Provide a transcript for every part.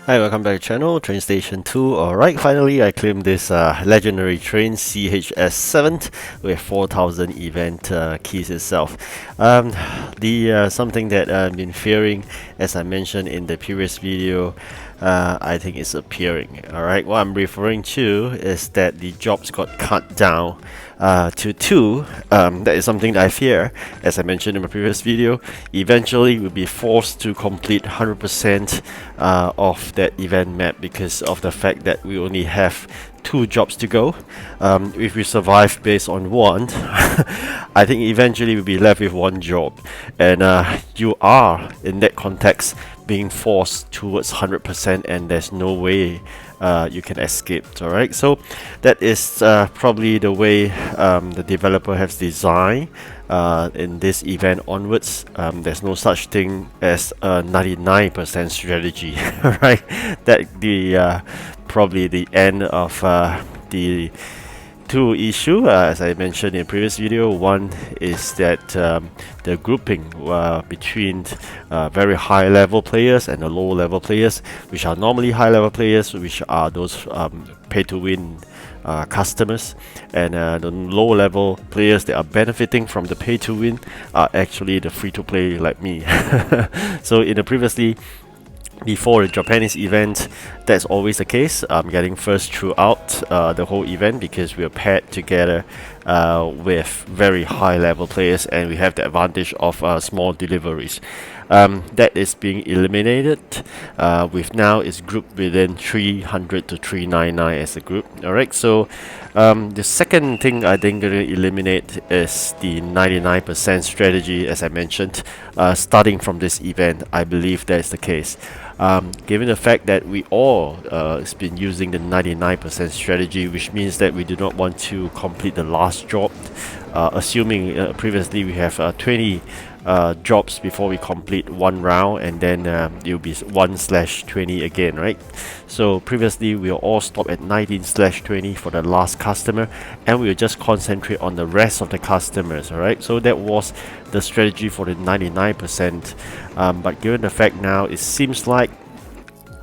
Hi, welcome back to the channel, TrainStation 2. Alright, finally I claimed this legendary train CHS7 with 4000 event keys itself. Something that I've been fearing, as I mentioned in the previous video, I think is appearing. Alright, what I'm referring to is that the jobs got cut down to 2. That is something that I fear. As I mentioned in my previous video, eventually we'll be forced to complete 100% of that event map because of the fact that we only have 2 jobs to go. If we survive based on 1, I think eventually we'll be left with 1 job, and you are in that context being forced towards 100%, and there's no way you can escape. Alright, so that is probably the way the developer has designed in this event onwards. There's no such thing as a 99% strategy. Right, that the probably the end of the 2 issue, as I mentioned in previous video. One is that the grouping between very high level players and the low level players, which are normally high level players, which are those pay to win customers, and the low level players that are benefiting from the pay to win are actually the free to play like me. So in the previously, before the Japanese event, that's always the case. I'm getting first throughout the whole event because we are paired together with very high level players, and we have the advantage of small deliveries. That is being eliminated. With now is grouped within 300 to 399 as a group. Alright, so the second thing I think going to eliminate is the 99% strategy, as I mentioned. Starting from this event, I believe that's the case. Given the fact that we all has been using the 99% strategy, which means that we do not want to complete the last job, assuming previously we have 20 jobs before we complete 1 round, and then it'll be 1/20 again, right? So previously we will all stop at 19/20 for the last customer, and we will just concentrate on the rest of the customers. Alright, so that was the strategy for the 99%. But given the fact now, it seems like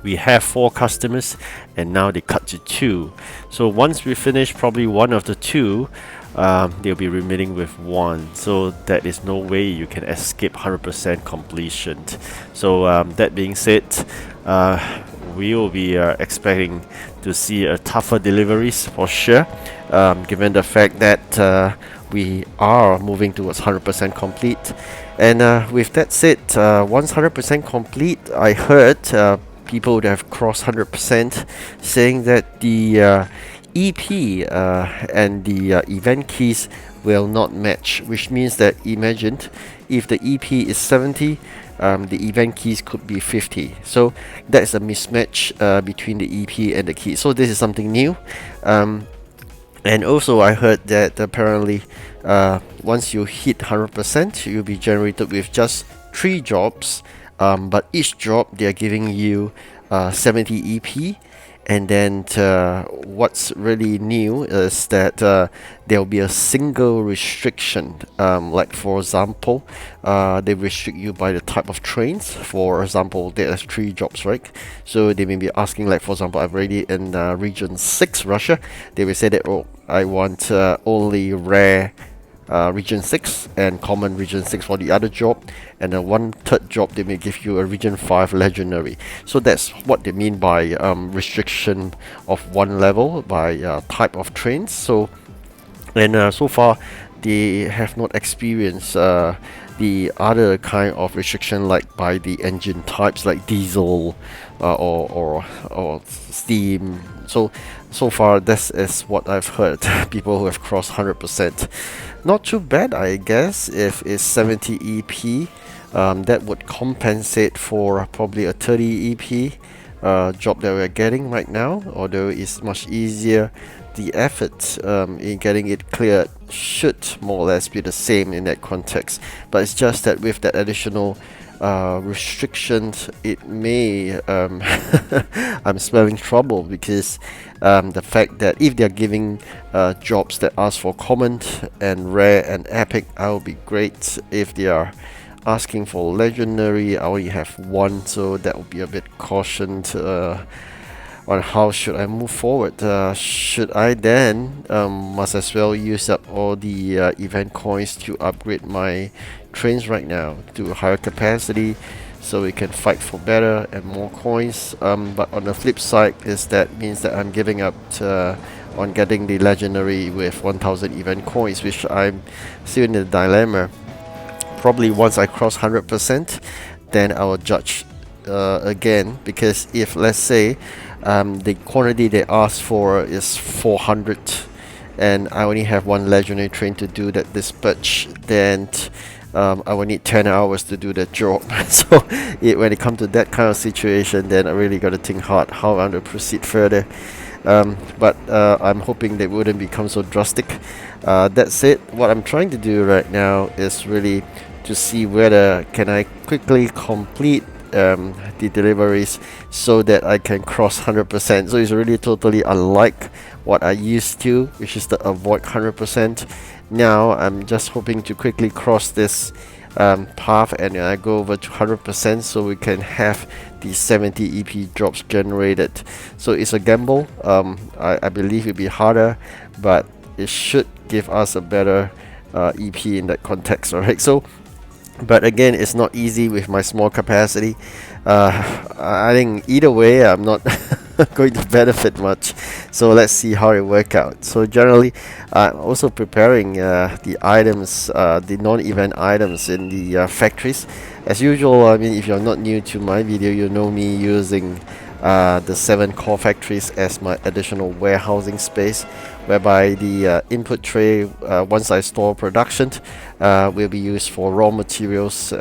we have 4 customers and now they cut to 2. So once we finish probably 1 of the 2, they'll be remaining with 1, so that is no way you can escape 100% completion. So that being said, we will be expecting to see tougher deliveries for sure, given the fact that we are moving towards 100% complete. And with that said, once 100% complete, I heard people that have crossed 100% saying that the EP and the event keys will not match, which means that, imagine if the EP is 70, the event keys could be 50. So that's a mismatch between the EP and the key. So this is something new. And also I heard that apparently once you hit 100%, you'll be generated with just 3 jobs, but each job they are giving you 70 EP. And then what's really new is that there will be a single restriction. Like for example, they restrict you by the type of trains. For example, there's 3 jobs, right? So they may be asking, like for example, I'm already in region 6 Russia. They will say that, oh, I want only rare region 6 and common region 6 for the other job, and then 1/3 job they may give you a region 5 legendary. So that's what they mean by restriction of 1 level by type of trains. So and so far they have not experienced the other kind of restriction, like by the engine types like diesel or steam. So far this is what I've heard. People who have crossed 100%. Not too bad, I guess. If it's 70 EP, that would compensate for probably a 30 EP job that we're getting right now, although it's much easier. The effort in getting it cleared should more or less be the same in that context, but it's just that with that additional restrictions, it may I'm smelling trouble, because the fact that if they're giving jobs that ask for common and rare and epic, I would be great if they are asking for legendary. I only have one, so that will be a bit cautioned on how should I move forward. Should I then must as well use up all the event coins to upgrade my trains right now to higher capacity, so we can fight for better and more coins. But on the flip side is that means that I'm giving up on getting the legendary with 1000 event coins, which I'm still in the dilemma. Probably once I cross 100%, then I will judge again, because if let's say the quantity they asked for is 400 and I only have one legendary train to do that dispatch, then I will need 10 hours to do that job. So when it comes to that kind of situation, then I really got to think hard how I'm going to proceed further. But I'm hoping they wouldn't become so drastic. That said, what I'm trying to do right now is really to see whether can I quickly complete the deliveries so that I can cross 100%. So it's really totally unlike what I used to, which is to avoid 100%. Now I'm just hoping to quickly cross this path and I go over to 100% so we can have the 70 EP drops generated. So it's a gamble. I believe it'll be harder, but it should give us a better EP in that context. Alright, so but again, it's not easy with my small capacity. I think either way I'm not going to benefit much, so let's see how it works out. So generally I'm also preparing the items, the non-event items in the factories as usual. I mean, if you're not new to my video, you know me using the 7 core factories as my additional warehousing space, whereby the input tray, once I store production, will be used for raw materials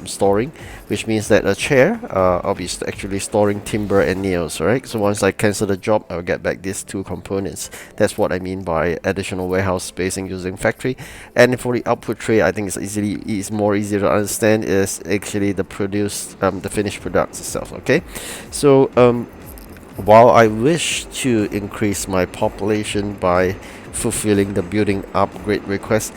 storing, which means that a chair, I'll be actually storing timber and nails. Right, so once I cancel the job, I'll get back these 2 components. That's what I mean by additional warehouse spacing using factory. And for the output tray, I think it's more easy to understand, is actually the the finished products itself. Okay, so while I wish to increase my population by fulfilling the building upgrade request,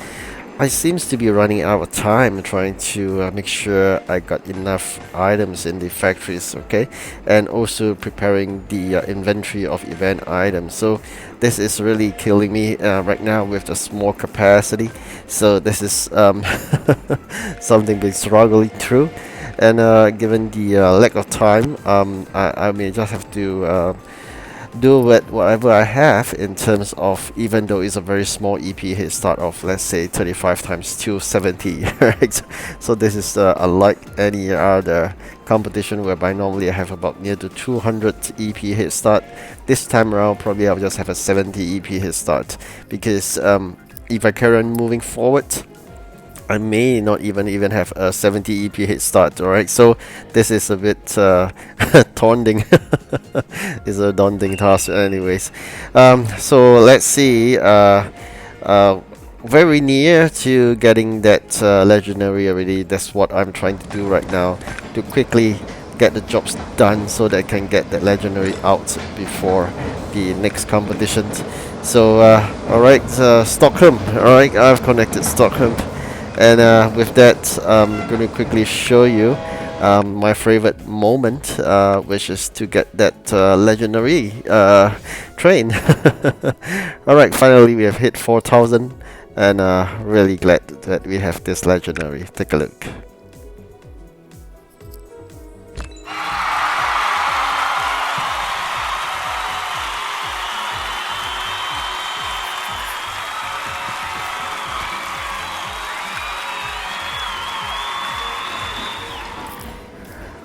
I seems to be running out of time trying to make sure I got enough items in the factories, okay, and also preparing the inventory of event items. So this is really killing me right now with the small capacity. So this is something been struggling through, and given the lack of time, I may just have to do with whatever I have in terms of, even though it's a very small EP head start of, let's say 35 times 270, right? So this is unlike any other competition whereby normally I have about near to 200 EP head start. This time around probably I'll just have a 70 EP head start, because if I carry on moving forward, I may not even have a 70 EP head start. Alright, so this is a bit daunting. It's a daunting task anyways. So let's see, very near to getting that legendary already. That's what I'm trying to do right now, to quickly get the jobs done so that I can get that legendary out before the next competition. So alright, Stockholm. Alright, I've connected Stockholm. And with that, I'm going to quickly show you my favorite moment, which is to get that legendary train. Alright, finally we have hit 4000, and really glad that we have this legendary. Take a look.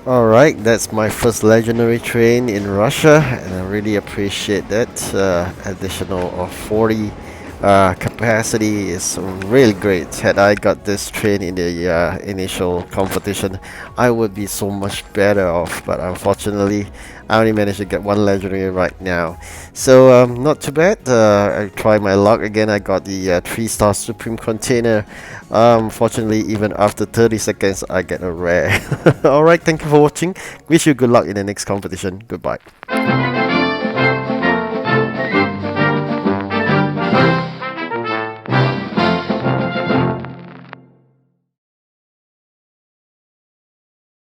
Alright, that's my first legendary train in Russia, and I really appreciate that. Additional of 40 capacity is really great. Had I got this train in the initial competition, I would be so much better off, but unfortunately I only managed to get one legendary right now. So not too bad. I tried my luck again. I got the 3-star Supreme container. Fortunately, even after 30 seconds I get a rare. Alright, thank you for watching. Wish you good luck in the next competition. Goodbye.